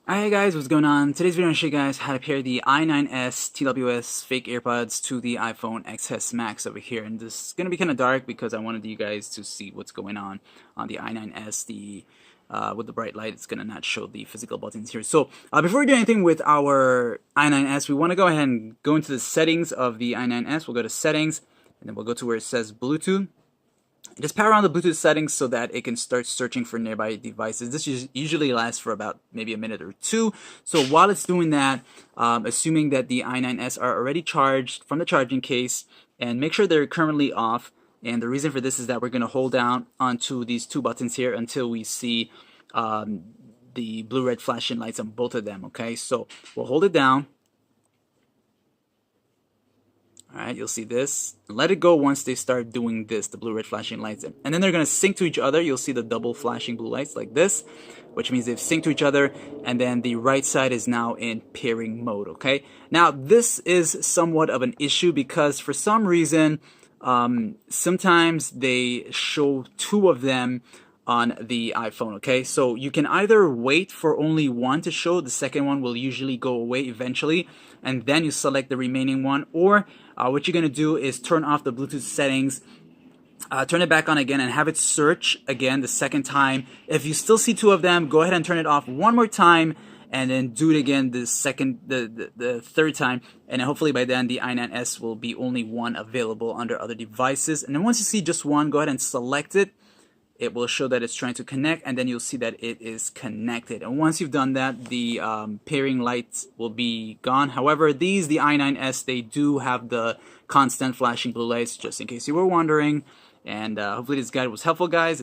Alright guys, what's going on? Today's video I'm going to show you guys how to pair the i9s TWS fake AirPods to the iPhone XS Max over here. And this is going to be kind of dark because I wanted you guys to see what's going on the i9s. With the bright light, it's going to not show the physical buttons here. So before we do anything with our i9s, we want to go ahead and go into the settings of the i9s. We'll go to settings, and then we'll go to where it says Bluetooth. Just power on the Bluetooth settings so that it can start searching for nearby devices. This usually lasts for about maybe a minute or two. So while it's doing that, assuming that the i9s are already charged from the charging case, and make sure they're currently off. And the reason for this is that we're going to hold down onto these two buttons here until we see the blue-red flashing lights on both of them. Okay, so we'll hold it down. Alright, you'll see this. Let it go once they start doing this, the blue-red flashing lights. And then they're going to sync to each other. You'll see the double flashing blue lights like this, which means they've synced to each other. And then the right side is now in pairing mode, okay? Now, this is somewhat of an issue because for some reason, sometimes they show two of them on the iPhone, okay? So you can either wait for only one to show, the second one will usually go away eventually, and then you select the remaining one, or what you're gonna do is turn off the Bluetooth settings, turn it back on again, and have it search again the second time. If you still see two of them, go ahead and turn it off one more time, and then do it again the third time, and hopefully by then the i9s will be only one available under other devices. And then once you see just one, go ahead and select it. It will show that it's trying to connect, and then you'll see that it is connected. And once you've done that, the pairing lights will be gone. However, the i9s, they do have the constant flashing blue lights, just in case you were wondering. And hopefully this guide was helpful, guys.